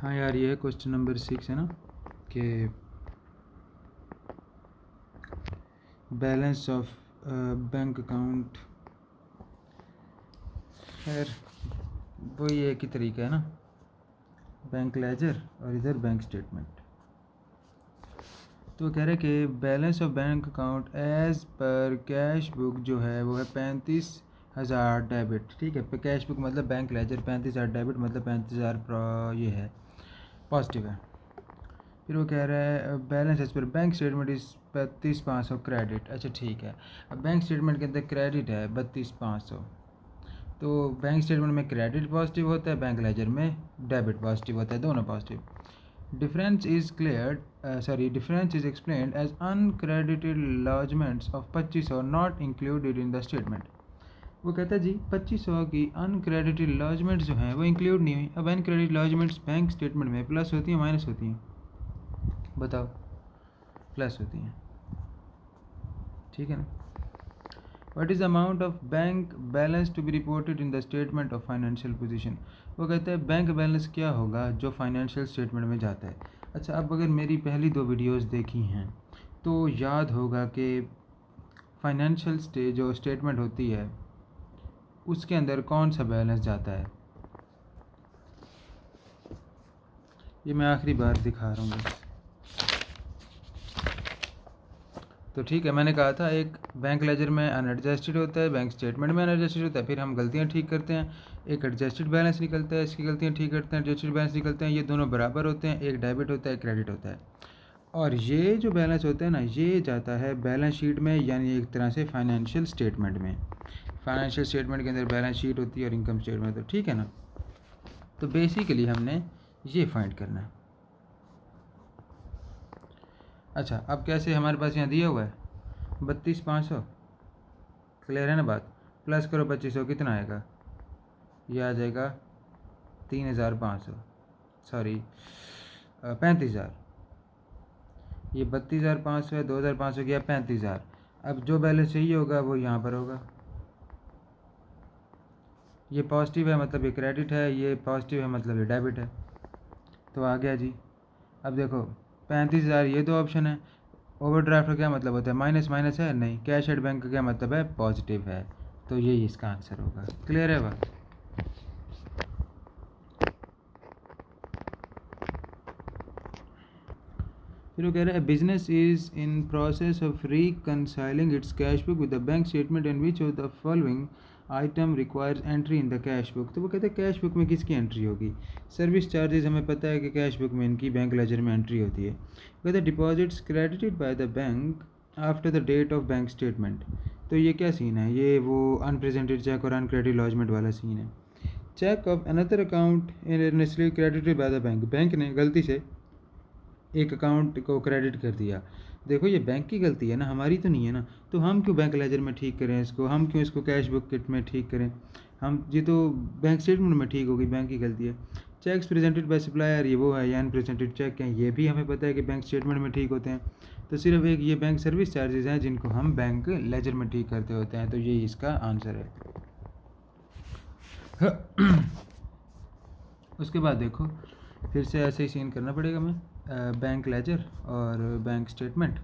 हाँ यार, ये है क्वेश्चन नंबर 6 है ना, कि बैलेंस ऑफ बैंक अकाउंट। खैर वही एक ही तरीका है ना, बैंक लेजर और इधर बैंक स्टेटमेंट। तो कह रहे कि balance of bank account as per cash book जो है वो है 35,000 डेबिट। ठीक है, कैश बुक मतलब बैंक लेजर, 35,000 डेबिट मतलब 35,000 ये है पॉजिटिव है। फिर वो कह रहा है balance as per bank statement is 32,500 credit. अच्छा ठीक है, अब बैंक स्टेटमेंट के अंदर क्रेडिट है 32,500, तो बैंक स्टेटमेंट में क्रेडिट पॉजिटिव होता है, बैंक लेजर में डेबिट पॉजिटिव होता है, दोनों positive. Difference is clear difference is explained as uncredited lodgements of 2500 not included in the statement. वो कहता है जी 2500 की अनक्रेडिटेड लॉजमेंट्स जो हैं वो इंक्लूड नहीं हुई। अब अनक्रेडिटेड लॉजमेंट्स बैंक स्टेटमेंट में प्लस होती हैं माइनस होती हैं? बताओ, प्लस होती हैं, ठीक है ना। What is the amount of bank balance to be reported in the statement of financial position. वो कहते हैं बैंक बैलेंस क्या होगा जो फाइनेंशियल स्टेटमेंट में जाता है। अच्छा, अब अगर मेरी पहली 2 वीडियोस देखी हैं तो याद होगा कि फाइनेंशियल जो स्टेटमेंट होती है उसके अंदर कौन सा बैलेंस जाता है। ये मैं आखिरी बार दिखा रहा हूँ बस। तो ठीक है, मैंने कहा था एक बैंक लेजर में अनएडजस्टेड होता है, बैंक स्टेटमेंट में अनएडजस्टेड होता है, फिर हम गलतियाँ ठीक करते हैं, एक एडजस्टेड बैलेंस निकलता है, इसकी गलतियाँ ठीक करते हैं, एडजस्टेड बैलेंस निकलते हैं, ये दोनों बराबर होते हैं, एक डेबिट होता है एक क्रेडिट होता है। और ये जो बैलेंस होता है ना, ये जाता है बैलेंस शीट में, यानी एक तरह से फाइनेंशियल स्टेटमेंट में। फाइनेंशियल स्टेटमेंट के अंदर बैलेंस शीट होती है और इनकम स्टेटमेंट, तो ठीक है ना। तो बेसिकली हमने ये फाइंड करना है। अच्छा, अब कैसे, हमारे पास यहाँ दिया हुआ है 32,500, क्लियर है ना बात। प्लस करो 2500, कितना आएगा, ये आ जाएगा 3,500, सॉरी 35,000। ये 32,500 है, 2,500 किया 35,000। अब जो बैलेंस चाहिए होगा वो यहाँ पर होगा। ये पॉजिटिव है मतलब ये क्रेडिट है, ये पॉजिटिव है मतलब ये डेबिट है। तो आ गया जी। अब देखो 35,000, ये दो ऑप्शन है। ओवरड्राफ्ट का क्या मतलब होता है, माइनस माइनस है नहीं, कैश एट बैंक का क्या मतलब है, पॉजिटिव है। तो यही इसका आंसर होगा। क्लियर है बात। फिर वो कह रहा है business is in process of reconciling it's cash book with the bank statement and which of the following item requires entry in the cash book. तो वो कहते हैं कैश बुक में किसकी एंट्री होगी। सर्विस चार्जेस हमें पता है कि कैश बुक में इनकी बैंक लेजर में एंट्री होती है। कहते हैं deposits credited by the bank after the date of bank statement. तो ये क्या सीन है, ये वो अनप्रेजेंटेड चेक और अनक्रेडिट लॉजमेंट वाला सीन है। Cheque of another account erroneously credited by the bank, bank ने गलती से एक अकाउंट को क्रेडिट कर दिया। देखो ये बैंक की गलती है ना, हमारी तो नहीं है ना। तो हम क्यों बैंक लेजर में ठीक करें इसको, हम क्यों इसको कैश बुक किट में ठीक करें, हम ये तो बैंक स्टेटमेंट में ठीक होगी, बैंक की गलती है। चेक्स प्रेजेंटेड बाय सप्लायर, ये वो है, या अनप्रेजेंटेड चेक हैं, ये भी हमें पता है कि बैंक स्टेटमेंट में ठीक होते हैं। तो सिर्फ एक ये बैंक सर्विस चार्जेस हैं जिनको हम बैंक लेजर में ठीक करते होते हैं। तो ये इसका आंसर है। उसके बाद देखो, फिर से ऐसे ही सीन करना पड़ेगा मैं, बैंक लेजर और बैंक स्टेटमेंट।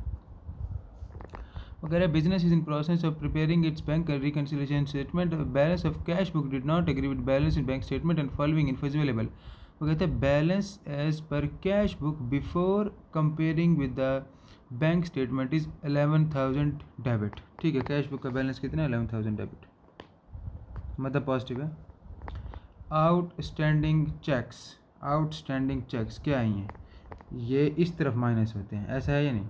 वगैरह business is in process of preparing its bank reconciliation statement, balance of cash book did not agree with balance in bank statement and following info available. वो कहते हैं balance as per cash book before comparing with the bank statement is 11,000 debit. ठीक है, cash book का balance कितना है, 11,000 debit, मतलब positive है। आउटस्टैंडिंग चेक्स क्या आई हैं, ये इस तरफ माइनस होते हैं, ऐसा है या नहीं।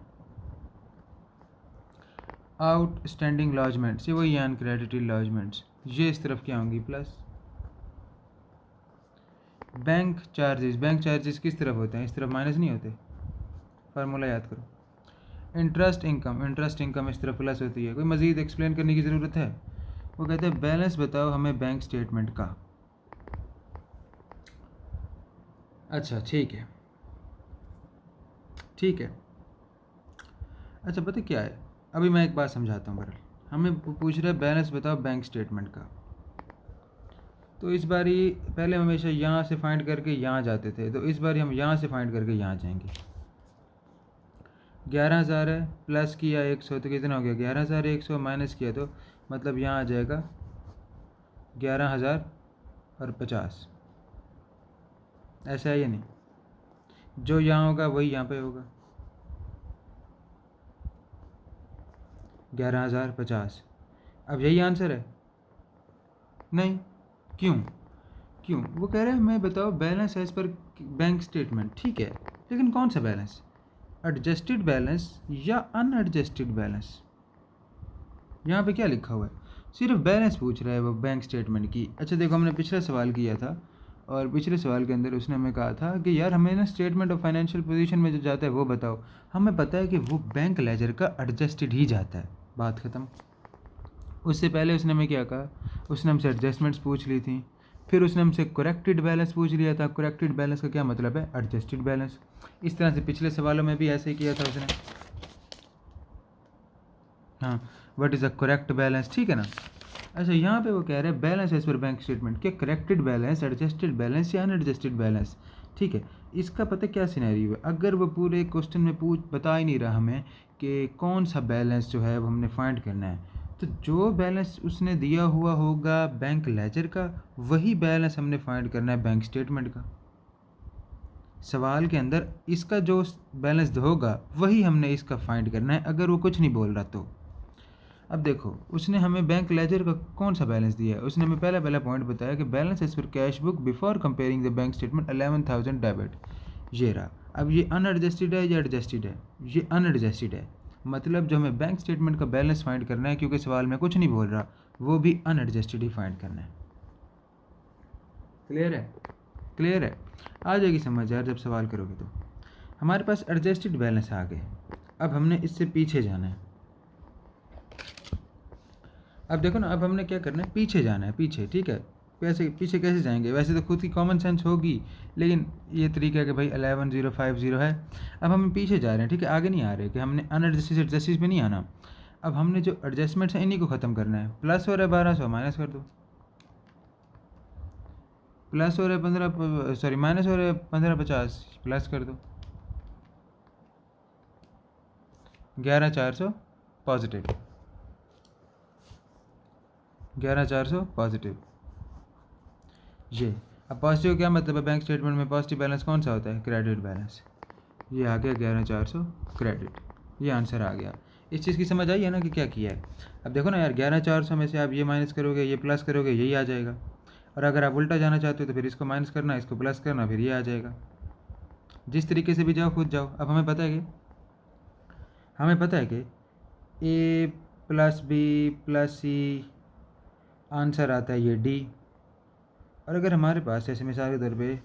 आउटस्टैंडिंग लॉजमेंट्स, ये वही अनक्रेडिटेड लॉजमेंट्स, ये इस तरफ क्या होंगी, प्लस। बैंक चार्जेस किस तरफ होते हैं, इस तरफ माइनस नहीं होते, फार्मूला याद करो। इंटरेस्ट इनकम इस तरफ प्लस होती है। कोई मज़ीद एक्सप्लेन करने की ज़रूरत है। वो कहते हैं बैलेंस बताओ हमें बैंक स्टेटमेंट का। अच्छा ठीक है, ठीक है। अच्छा पता क्या है, अभी मैं एक बात समझाता हूँ बहरहाल। हमें पूछ रहा है बैलेंस बताओ बैंक स्टेटमेंट का। तो इस बारी पहले हम हमेशा यहाँ से फाइंड करके यहाँ जाते थे, तो इस बारी हम यहाँ से फाइंड करके यहाँ जाएंगे। 11,000 है, प्लस किया 100 तो कितना हो गया 11,100, माइनस किया तो मतलब यहाँ आ जाएगा 11,050। ऐसा है या नहीं? जो यहाँ होगा वही यहाँ पे होगा, 11,050। अब यही आंसर है? नहीं। क्यों? क्यों? वो कह रहे हैं मैं बताओ balance as per bank statement, ठीक है, लेकिन कौन सा बैलेंस? एडजस्टेड बैलेंस या अनएडजस्टेड बैलेंस? यहाँ पे क्या लिखा हुआ है? सिर्फ बैलेंस पूछ रहा है वो बैंक स्टेटमेंट की। अच्छा देखो, हमने पिछला सवाल किया था और पिछले सवाल के अंदर उसने हमें कहा था कि यार हमें ना स्टेटमेंट ऑफ फाइनेंशियल पोजीशन में जो जाता है वो बताओ। हमें पता है कि वो बैंक लेजर का एडजस्टेड ही जाता है, बात ख़त्म। उससे पहले उसने हमें क्या कहा? उसने हमसे एडजस्टमेंट्स पूछ ली थी, फिर उसने हमसे करेक्टेड बैलेंस पूछ लिया था। करेक्टेड बैलेंस का क्या मतलब है? Adjusted balance. इस तरह से पिछले सवालों में भी ऐसे ही किया था उसने। हाँ, what is the correct balance, ठीक है ना? अच्छा, यहाँ पे वो कह रहे हैं balance as per bank statement, क्या करेक्टेड बैलेंस, एडजस्टेड बैलेंस या अनएडजस्टेड बैलेंस, ठीक है। इसका पता क्या सिनेरियो है? अगर वो पूरे क्वेश्चन में बता ही नहीं रहा हमें कि कौन सा बैलेंस जो है वो हमने फाइंड करना है, तो जो बैलेंस उसने दिया हुआ होगा बैंक लेजर का, वही बैलेंस हमने फाइंड करना है बैंक स्टेटमेंट का। सवाल के अंदर इसका जो बैलेंस होगा वही हमने इसका फाइंड करना है, अगर वो कुछ नहीं बोल रहा तो। अब देखो, उसने हमें बैंक लेजर का कौन सा बैलेंस दिया है? उसने हमें पहला पहला पॉइंट बताया कि balance as per cash book before comparing the bank statement 11,000 debit, ये रहा। अब ये अनएडजस्टेड है या एडजस्टेड है? ये अनएडजस्टेड है, मतलब जो हमें बैंक स्टेटमेंट का बैलेंस फाइंड करना है, क्योंकि सवाल में कुछ नहीं बोल रहा, वो भी अनएडजस्टेड ही फाइंड करना है। क्लियर है? क्लियर है? आ जाएगी समझ यार जब सवाल करोगे तो। हमारे पास एडजस्टेड बैलेंस आ गए, अब हमने इससे पीछे जाना है। अब देखो ना, अब हमने क्या करना है? पीछे जाना है, पीछे, ठीक है। कैसे पीछे कैसे जाएंगे? वैसे तो खुद की कॉमन सेंस होगी, लेकिन ये तरीका है कि भाई 11,050 है। अब हम पीछे जा रहे हैं, ठीक है, आगे नहीं आ रहे कि हमने अनएडजस्टेड एडजस्टेड पे नहीं आना। अब हमने जो एडजस्टमेंट्स हैं इन्हीं को ख़त्म करना है। प्लस हो रहा है 1,200, माइनस कर दो। प्लस हो रहा है 15, सॉरी माइनस हो रहा है 1,550, प्लस कर दो। 11,400 पॉजिटिव, 11,400 पॉजिटिव, ये। अब पॉजिटिव क्या मतलब है? बैंक स्टेटमेंट में पॉजिटिव बैलेंस कौन सा होता है? Credit balance. ये आ गया 11,400 क्रेडिट, ये आंसर आ गया। इस चीज़ की समझ आई है ना कि क्या किया है? अब देखो ना यार, 11,400 में से आप ये माइनस करोगे, ये प्लस करोगे, यही आ जाएगा। और अगर आप उल्टा जाना चाहते हो तो फिर इसको माइनस करना, इसको प्लस करना, फिर ये आ जाएगा। जिस तरीके से भी जाओ खुद जाओ। अब हमें पता है कि A plus B plus C answer आता है ये डी। और अगर हमारे पास ऐसे मिसाल के तौर पे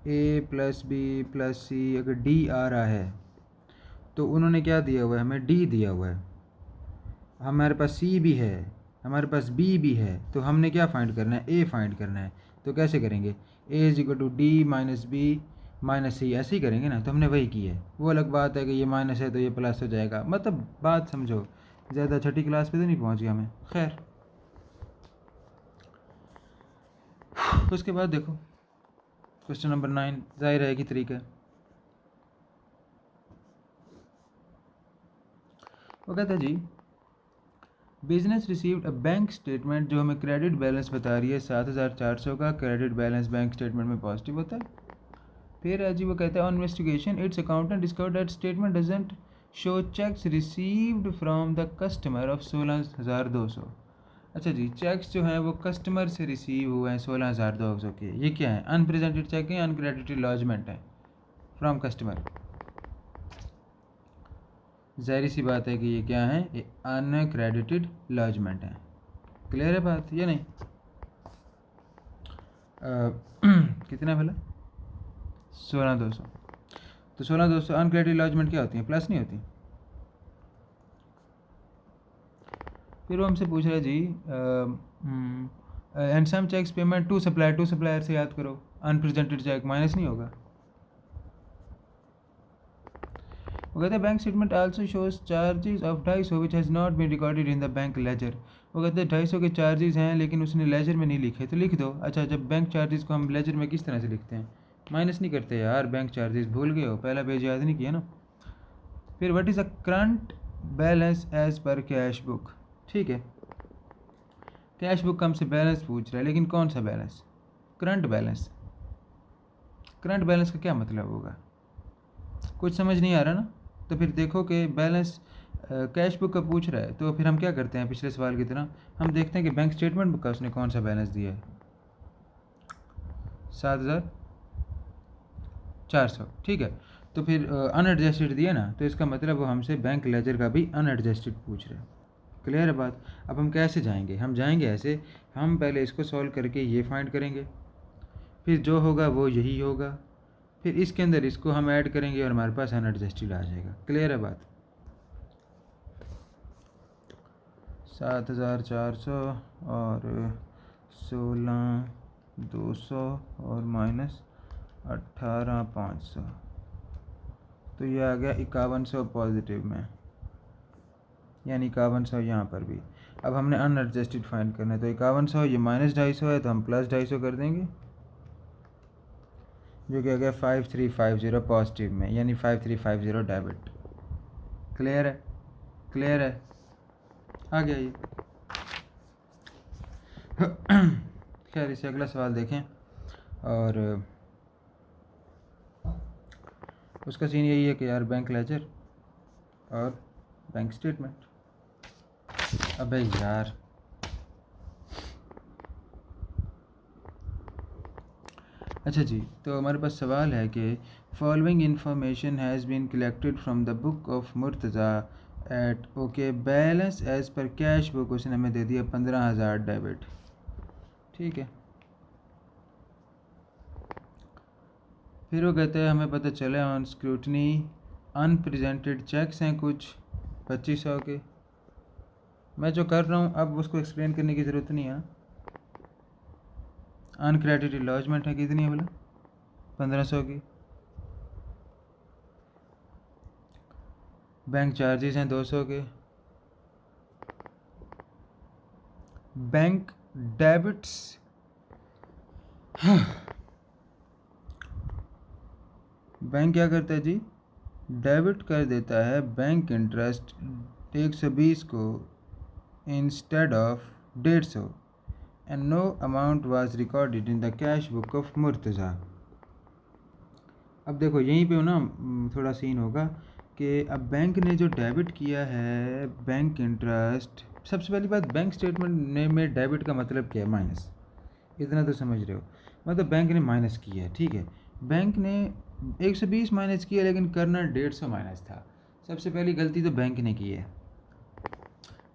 ए प्लस बी प्लस सी अगर डी आ रहा है, तो उन्होंने क्या दिया हुआ है? हमें डी दिया हुआ है। हमारे पास सी भी है, हमारे पास बी भी है, तो हमने क्या फाइंड करना है? ए फाइंड करना है। तो कैसे करेंगे? A is equal to D minus B minus C, ऐसे ही करेंगे ना। तो हमने वही किया है। वो अलग बात है कि ये माइनस है तो ये प्लस हो जाएगा, मतलब बात समझो। ज़्यादा छठी क्लास पे तो नहीं पहुंच गया मैं, खैर। उसके बाद देखो क्वेश्चन नंबर 9, जाहिर है कि तरीका है। वो कहता है जी, business received a bank statement, जो हमें क्रेडिट बैलेंस बता रही है 7,400 का। क्रेडिट बैलेंस बैंक स्टेटमेंट में पॉजिटिव होता है। फिर है जी, वो कहता है on investigation its accountant discovered that statement doesn't show cheques received from the customer of 16,200। अच्छा जी, चेक्स जो हैं वो कस्टमर से रिसीव हुए हैं 16,200 के। ये क्या है? अनप्रेजेंटेड चेक है, अनक्रेडिटेड लॉजमेंट है फ्रॉम कस्टमर। ज़ाहिर सी बात है कि ये क्या है? ये अनक्रेडिटेड लॉजमेंट है। क्लियर है बात या नहीं? कितना भला? 16,200। तो 16,200 अनक्रेडिटेड लॉजमेंट क्या होती है? प्लस नहीं होती। फिर वो हमसे पूछ रहा है जी, and some cheques payment to supplier से याद करो। अनप्रेजेंटेड चेक माइनस नहीं होगा। वो कहते हैं bank statement also shows charges of 250 which has not been recorded in the bank ledger. वो कहते हैं 250 के चार्जेस हैं लेकिन उसने लेजर में नहीं लिखे, तो लिख दो। अच्छा, जब बैंक चार्जेस को हम लेजर में किस तरह से लिखते हैं? माइनस नहीं करते यार, बैंक चार्जेस भूल गए हो, पहला पेज याद नहीं किया ना। फिर what is a current balance as per cash book. ठीक है, कैश बुक हमसे बैलेंस पूछ रहा है, लेकिन कौन सा balance? Current balance. Current balance का क्या मतलब होगा? कुछ समझ नहीं आ रहा ना? तो फिर देखो कि बैलेंस कैश बुक का पूछ रहा है, तो फिर हम क्या करते हैं पिछले सवाल की तरह, हम देखते हैं कि बैंक स्टेटमेंट बुक का उसने कौन सा बैलेंस दिया है। 7,400, ठीक है। तो फिर अनएडजस्टेड दिया ना, तो इसका मतलब वो हमसे बैंक लेजर का भी अनएडजस्टेड पूछ रहे हैं। क्लियर है बात? अब हम कैसे जाएंगे? हम जाएंगे ऐसे, हम पहले इसको सॉल्व करके ये फाइंड करेंगे, फिर जो होगा वो यही होगा, फिर इसके अंदर इसको हम ऐड करेंगे और हमारे पास अनएडजस्टेड आ जाएगा। क्लियर है बात? 7,400 और 16,200 और माइनस 18,500, तो ये आ गया 5100 पॉजिटिव में, यानी 5100 यहाँ पर भी। अब हमने अनएडजस्टेड फाइंड करना है, तो 5100 ये माइनस 250 है, तो हम प्लस 250 कर देंगे, जो कि आ गया 5350 पॉजिटिव में, यानी 5350 डेबिट। क्लियर है? क्लियर है? आ गया ये। खैर, इसे अगला सवाल देखें, और उसका सीन यही है कि यार बैंक लेजर और बैंक स्टेटमेंट। अबे यार, अच्छा जी, तो हमारे पास सवाल है कि following information has been collected from the book of Murtaza at okay balance as per cash book, उसने हमें दे दिया 15,000 डेबिट। ठीक है, फिर वो कहते हैं हमें पता चले ऑन स्क्रूटनी अनप्रेजेंटेड चेक्स हैं कुछ 2500 के। मैं जो कर रहा हूँ अब उसको एक्सप्लेन करने की ज़रूरत नहीं है। अनक्रेडिटेड लॉजमेंट है कितनी है बोला? 1500 की। बैंक चार्जेस हैं 200 के। बैंक डेबिट्स बैंक क्या करता है जी? डेबिट कर देता है बैंक इंटरेस्ट 120 को instead of 150, and no amount was recorded in the cash book of Murtaza. अब देखो यहीं पे हो ना, थोड़ा सीन होगा कि अब बैंक ने जो डेबिट किया है बैंक इंटरेस्ट, सबसे पहली बात बैंक स्टेटमेंट में डेबिट का मतलब क्या है? माइनस। इतना तो समझ रहे हो, मतलब बैंक ने माइनस किया है। ठीक है, बैंक ने 120 माइनस किया, लेकिन करना 150 माइनस था। सबसे पहली गलती तो बैंक ने की है,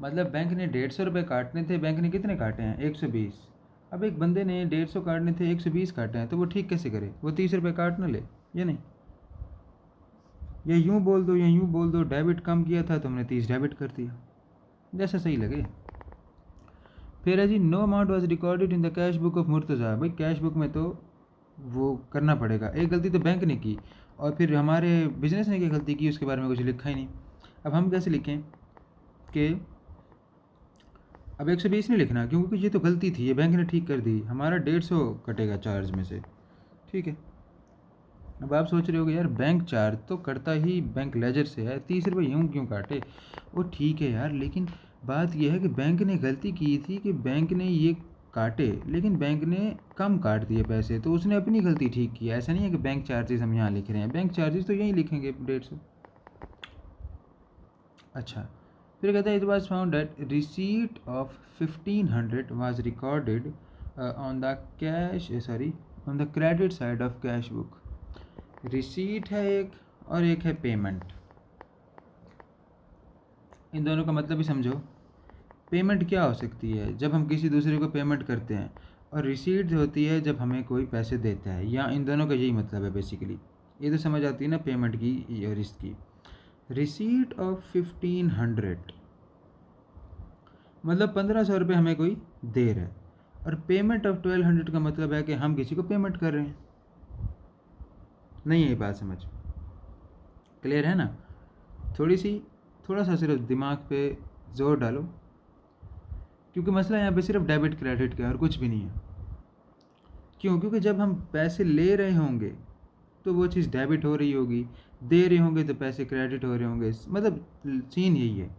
मतलब बैंक ने 150 रुपये काटने थे, बैंक ने कितने काटे हैं? 120। अब एक बंदे ने 150 काटने थे, 120 काटे हैं, तो वो ठीक कैसे करे? वो 30 रुपये काट ना ले, ये नहीं, या यूँ बोल दो या यूँ बोल दो, डेबिट कम किया था तो हमने 30 डेबिट कर दिया, जैसा सही लगे। फिर है जी, no amount was recorded in the cash book of Murtaza. भाई कैश बुक में तो वो करना पड़ेगा, एक गलती तो बैंक ने की, और फिर हमारे बिजनेस ने क्या गलती की उसके बारे में कुछ लिखा ही नहीं। अब हम कैसे लिखें कि अब 120 नहीं लिखना, क्योंकि ये तो गलती थी, ये बैंक ने ठीक कर दी, हमारा 150 कटेगा चार्ज में से। ठीक है, अब आप सोच रहे हो कि यार बैंक चार्ज तो करता ही बैंक लेजर से है, 30 रुपये यूँ क्यों काटे? वो ठीक है यार, लेकिन बात यह है कि बैंक ने गलती की थी कि बैंक ने ये काटे, लेकिन बैंक ने कम काट दिए पैसे, तो उसने अपनी गलती ठीक की। ऐसा नहीं है कि बैंक चार्जेस हम यहाँ लिख रहे हैं, बैंक चार्जेस तो यहीं लिखेंगे 150। अच्छा, फिर कहता है it was found that receipt of 1500 was recorded on the cash sorry on the credit side of cash book. Receipt है एक और एक है पेमेंट, इन दोनों का मतलब भी समझो। पेमेंट क्या हो सकती है? जब हम किसी दूसरे को पेमेंट करते हैं, और रिसीट होती है जब हमें कोई पैसे देता है, या इन दोनों का यही मतलब है बेसिकली। ये तो समझ आती है ना पेमेंट की और इसकी। रिसीट ऑफ 1500 मतलब 1500 रुपये हमें कोई दे रहा है, और पेमेंट ऑफ 1200 का मतलब है कि हम किसी को पेमेंट कर रहे हैं। नहीं है ये बात समझ? क्लियर है ना? थोड़ा सा सिर्फ दिमाग पे जोर डालो, क्योंकि मसला यहाँ पे सिर्फ डेबिट क्रेडिट का है और कुछ भी नहीं है। क्यों? क्योंकि जब हम पैसे ले रहे होंगे तो वो चीज़ डेबिट हो रही होगी, दे रहे होंगे तो पैसे क्रेडिट हो रहे होंगे, मतलब सीन यही है।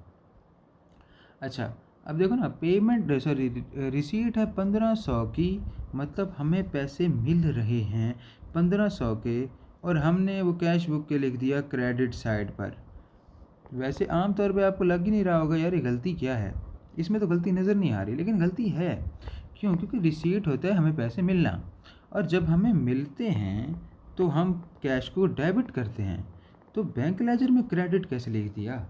अच्छा, अब देखो ना, पेमेंट सॉरी रिसीट है 1500 की, मतलब हमें पैसे मिल रहे हैं 1500 के, और हमने वो कैश बुक के लिख दिया क्रेडिट साइड पर। वैसे आम तौर पे आपको लग ही नहीं रहा होगा यार ये गलती क्या है, इसमें तो गलती नज़र नहीं आ रही, लेकिन गलती है। क्यों? क्योंकि रिसीट होता है हमें पैसे मिलना, और जब हमें मिलते हैं तो हम कैश को डेबिट करते हैं। तो बैंक लेजर में क्रेडिट कैसे लिख दिया?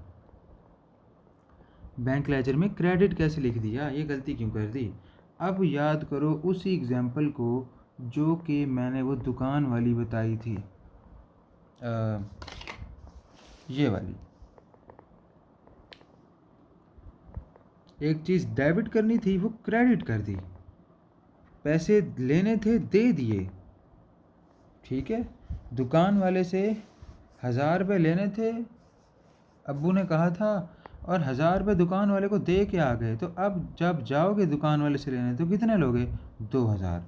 बैंक लेजर में क्रेडिट कैसे लिख दिया? ये गलती क्यों कर दी? अब याद करो उसी एग्जाम्पल को जो कि मैंने वो दुकान वाली बताई थी, ये वाली। एक चीज़ डेबिट करनी थी वो क्रेडिट कर दी, पैसे लेने थे दे दिए, ठीक है। दुकान वाले से 1000 रुपये लेने थे, अब्बू ने कहा था, और 1000 रुपये दुकान वाले को दे के आ गए। तो अब जब जाओगे दुकान वाले से लेने तो कितने लोगे? 2000,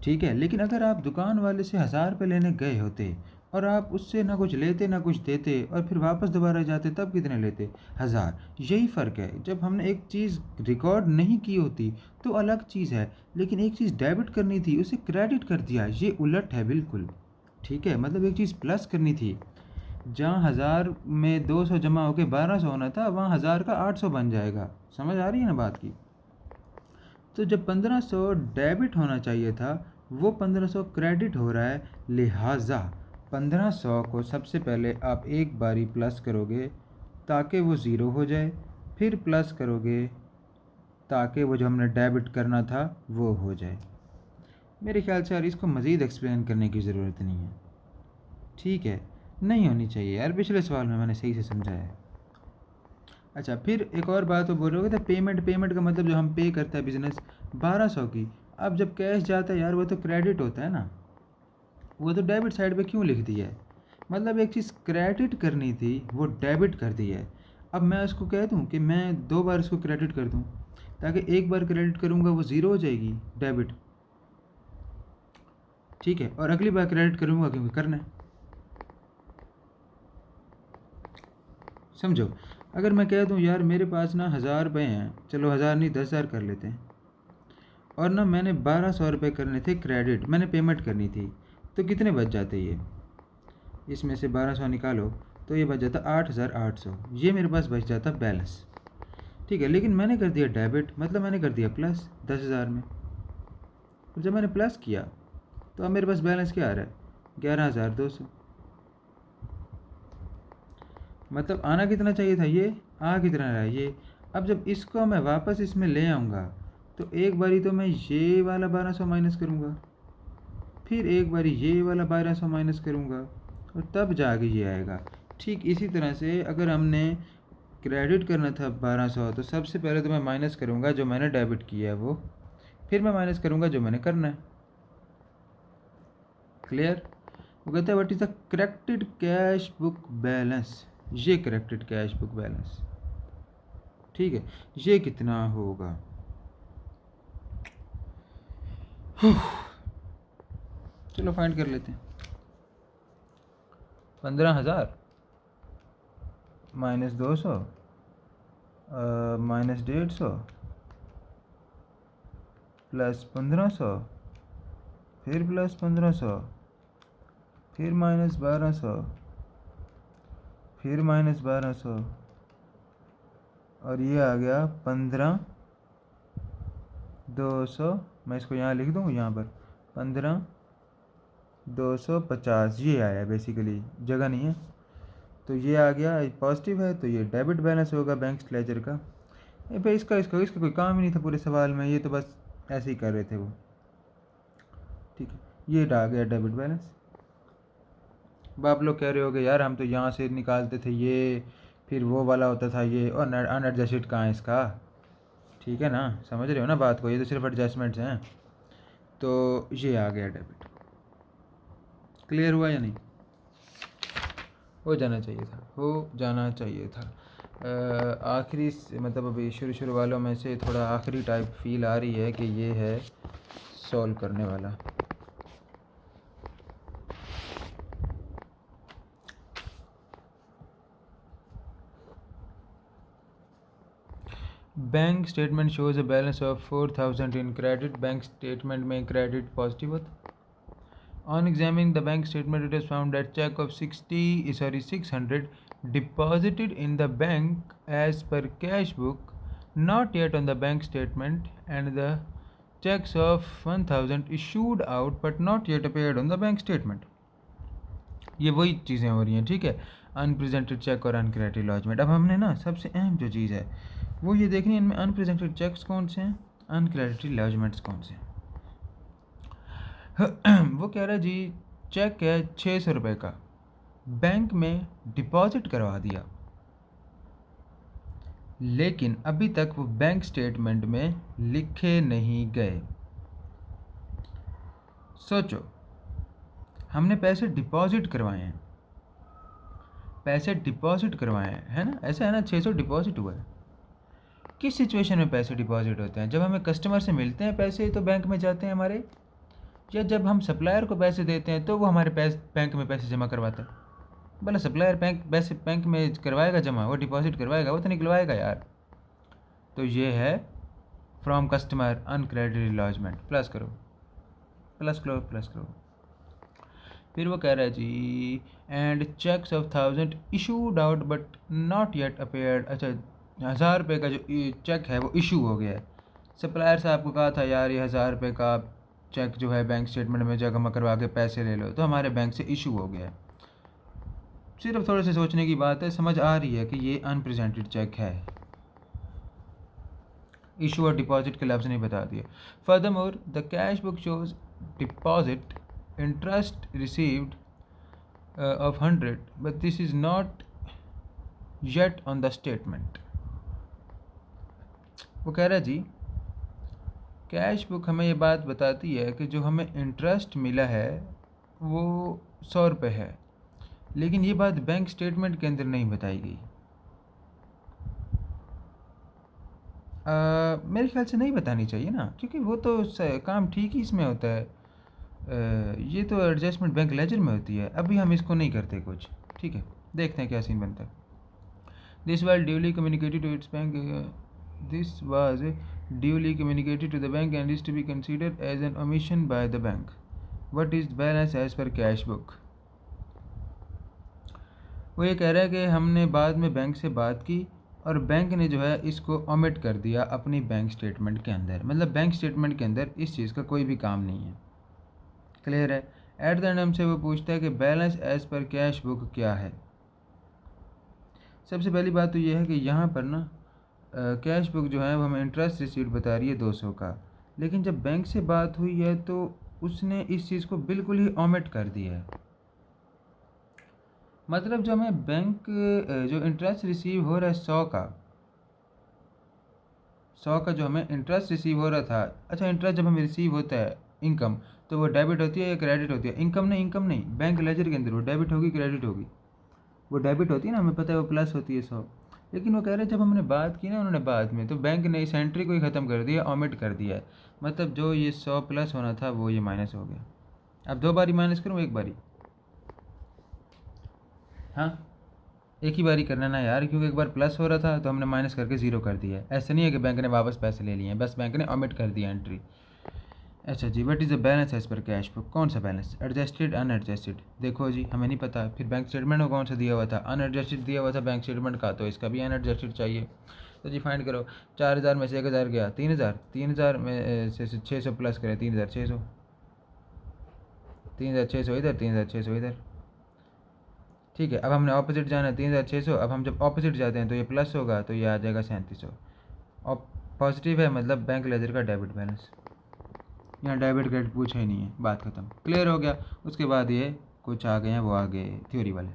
ठीक है। लेकिन अगर आप दुकान वाले से 1000 रुपये लेने गए होते और आप उससे ना कुछ लेते ना कुछ देते और फिर वापस दोबारा जाते, तब कितने लेते? 1000। यही फ़र्क है, जब हमने एक चीज़ रिकॉर्ड नहीं की होती तो अलग चीज़ है, लेकिन एक चीज़ डेबिट करनी थी उसे क्रेडिट कर दिया, ये उलट है बिल्कुल, ठीक है। मतलब एक चीज़ प्लस करनी थी, जहाँ 1000 में 200 जमा होकर 1200 होना था, वहाँ 1000 का 800 बन जाएगा। समझ आ रही है ना बात की? तो जब 1500 डेबिट होना चाहिए था वो 1500 क्रेडिट हो रहा है, लिहाजा 1500 को सबसे पहले आप एक बारी प्लस करोगे ताकि वो ज़ीरो हो जाए, फिर प्लस करोगे ताकि वो जो हमने डेबिट करना था वो हो जाए। मेरे ख्याल से यार इसको मज़ीद एक्सप्लेन करने की ज़रूरत नहीं है, ठीक है। नहीं होनी चाहिए यार, पिछले सवाल में मैंने सही से समझाया है। अच्छा, फिर एक और बात वो बोल रहे हो, पेमेंट, पेमेंट का मतलब जो हम पे करता है बिज़नेस 1200 की। अब जब कैश जाता है यार वो तो क्रेडिट होता है ना, वो तो डेबिट साइड पे क्यों लिख दिया है? मतलब एक चीज़ क्रेडिट करनी थी वो डेबिट कर दी है। अब मैं उसको कह दूँ कि मैं 2 बार इसको क्रेडिट कर दूँ, ताकि एक बार क्रेडिट करूँगा वो ज़ीरो हो जाएगी डेबिट, ठीक है, और अगली बार क्रेडिट करूँगा क्योंकि करना है। समझो, अगर मैं कह दूँ यार मेरे पास ना 1000 रुपये हैं, चलो 1000 नहीं 10,000 कर लेते हैं, और ना मैंने 1200 रुपये करने थे क्रेडिट, मैंने पेमेंट करनी थी, तो कितने बच जाते ये? इसमें से 1200 निकालो तो ये बच जाता 8800, ये मेरे पास बच जाता बैलेंस, ठीक है। लेकिन मैंने कर दिया डेबिट, मतलब मैंने कर दिया प्लस 10,000 में, और जब मैंने प्लस किया तो अब मेरे पास बैलेंस क्या आ रहा है? 11,200। मतलब आना कितना चाहिए था? ये आ कितना रहा है? ये। अब जब इसको मैं वापस इसमें ले आऊँगा तो एक बारी तो मैं ये वाला 1200 माइनस करूँगा, फिर एक बारी ये वाला 1200 माइनस करूँगा, और तब जाके ये आएगा। ठीक इसी तरह से अगर हमने क्रेडिट करना था 1200, तो सबसे पहले तो मैं माइनस करूँगा जो मैंने डेबिट किया है वो, फिर मैं माइनस करूँगा जो मैंने करना है। क्लियर? वो कहते हैं what is the corrected cash book balance, ये करेक्टेड कैश बुक बैलेंस, ठीक है। ये कितना होगा? चलो फाइंड कर लेते हैं। 15,000 माइनस 200 माइनस 150 प्लस 1500, फिर प्लस 1500, फिर माइनस 1200, फिर माइनस 1200, और ये आ गया 15,200। मैं इसको यहाँ लिख दूँ, यहाँ पर 15,250 ये आया बेसिकली, जगह नहीं है तो ये आ गया, पॉजिटिव है तो ये डेबिट बैलेंस होगा बैंक लेजर का। भाई इसका इसका इसका कोई काम ही नहीं था पूरे सवाल में, ये तो बस ऐसे ही कर रहे थे वो, ठीक है। ये आ गया डेबिट बैलेंस। अब आप लोग कह रहे होगे यार हम तो यहाँ से निकालते थे ये, फिर वो वाला होता था ये, और अनएडजस्टेड कहाँ है इसका, ठीक है ना, समझ रहे हो ना बात को, ये तो सिर्फ एडजस्टमेंट्स हैं। तो ये आ गया डेबिट। क्लियर हुआ या नहीं? हो जाना चाहिए था, हो जाना चाहिए था। आखिरी मतलब अभी शुरू वालों में से थोड़ा आखिरी टाइप फील आ रही है कि ये है सॉल्व करने वाला। Bank statement shows a balance of 4000 in credit. Bank statement में क्रेडिट पॉजिटिव होता। On examining the bank statement, it is found that check of 600 deposited in the bank as per cash book, not yet on the bank statement, and the checks of 1000 issued out but not yet appeared on the bank statement. ये वही चीज़ें हो रही हैं, ठीक है। Unrepresented cheque और uncredited lodgement. अब हमने ना सबसे अहम जो चीज़ है वो ये देखनी है, इनमें अनप्रेजेंटेड चेक्स कौन से हैं, अनक्रेडिटेड लॉजमेंट्स कौन से हैं। वो कह रहा है जी चेक है 600 रुपये का, बैंक में डिपॉजिट करवा दिया, लेकिन अभी तक वो बैंक स्टेटमेंट में लिखे नहीं गए। सोचो, हमने पैसे डिपॉजिट करवाए हैं, है ना, ऐसा है ना, 600 डिपॉजिट हुआ है। किस सिचुएशन में पैसे डिपॉजिट होते हैं? जब हमें कस्टमर से मिलते हैं पैसे तो बैंक में जाते हैं हमारे, या जब हम सप्लायर को पैसे देते हैं तो वो हमारे बैंक में पैसे जमा करवाता है। भला सप्लायर बैंक में करवाएगा जमा, वो डिपॉजिट करवाएगा, वो तो निकलवाएगा यार। तो ये है from customer uncredited lodgement. Plus करो। फिर वो कह रहा है जी and cheques of 1000 issued out but not yet appeared. अच्छा, 1000 रुपये का जो चेक है वो इशू हो गया है। सप्लायर साहब को कहा था यार ये 1000 रुपये का चेक जो है बैंक स्टेटमेंट में जमा करवा के पैसे ले लो, तो हमारे बैंक से इशू हो गया है। सिर्फ थोड़े से सोचने की बात है, समझ आ रही है कि ये अनप्रेजेंटेड चेक है। इशू और डिपॉजिट के लफ्ज़ नहीं बता दिए। Furthermore the cash book shows deposit interest received of 100 but this is not yet on the statement। वो कह रहा है जी कैश बुक हमें ये बात बताती है कि जो हमें इंटरेस्ट मिला है वो 100 रुपये है, लेकिन ये बात बैंक स्टेटमेंट के अंदर नहीं बताई गई। मेरे ख्याल से नहीं बतानी चाहिए ना, क्योंकि वो तो काम ठीक ही इसमें होता है। ये तो एडजस्टमेंट बैंक लेजर में होती है। अभी हम इसको नहीं करते कुछ, ठीक है, देखते हैं क्या सीन बनता है। This was duly communicated to its bank this was duly communicated to the bank and is to be considered as an omission by the bank. What is balance as per cash book. वो ये कह रहा है कि हमने बाद में bank से बात की और बैंक ने जो है इसको ओमिट कर दिया अपनी बैंक स्टेटमेंट के अंदर। मतलब बैंक स्टेटमेंट के अंदर इस चीज़ का कोई भी काम नहीं है। क्लियर है। एट द एंड हमसे वो पूछता है कि balance as per cash book क्या है। सबसे पहली बात तो ये है कि यहाँ पर ना कैश बुक जो है वो हमें इंटरेस्ट रिसीट बता रही है 200 का, लेकिन जब बैंक से बात हुई है तो उसने इस चीज़ को बिल्कुल ही ओमिट कर दिया है। मतलब जो हमें बैंक जो इंटरेस्ट रिसीव हो रहा है 100 का जो हमें इंटरेस्ट रिसीव हो रहा था। अच्छा, इंटरेस्ट जब हमें रिसीव होता है इनकम, तो वो डेबिट होती है या क्रेडिट होती है? इनकम नहीं, बैंक लेजर के अंदर वो डेबिट होगी क्रेडिट होगी? वो डेबिट होती है ना, हमें पता है वो प्लस होती है 100। लेकिन वो कह रहे हैं जब हमने बात की ना उन्होंने बाद में, तो बैंक ने इस एंट्री को ही ख़त्म कर दिया, ओमिट कर दिया है। मतलब जो ये 100 प्लस होना था वो ये माइनस हो गया। अब 2 बारी माइनस करूँ, 1 बारी? हाँ, एक ही बारी करना ना यार, क्योंकि एक बार प्लस हो रहा था तो हमने माइनस करके 0 कर दिया है। ऐसा नहीं है कि बैंक ने वापस पैसे ले लिए हैं, बस बैंक ने ओमिट कर दिया एंट्री। अच्छा जी, what is the balance as per cash book. कौन सा बैलेंस? Adjusted unadjusted? देखो जी हमें नहीं पता। फिर बैंक स्टेटमेंट में कौन सा दिया हुआ था? अनएडजस्टेड दिया हुआ था बैंक स्टेटमेंट का, तो इसका भी अनएडजस्टेड चाहिए। तो जी फाइंड करो। 4000 में से 1000 गया, 3000 में से 600 प्लस करें, 3600, 3600 इधर, 3600 इधर। ठीक है, अब हमने ऑपोजिट जाना है 3600। अब हम जब ऑपोजिट जाते हैं तो ये प्लस होगा, तो ये आ जाएगा 3700। और पॉजिटिव है मतलब बैंक लेजर का डेबिट बैलेंस। यहाँ डेबिट क्रेडिट पूछा ही नहीं है, बात ख़त्म। क्लियर हो गया। उसके बाद ये कुछ आ गए हैं, वो आ गए थ्योरी वाले।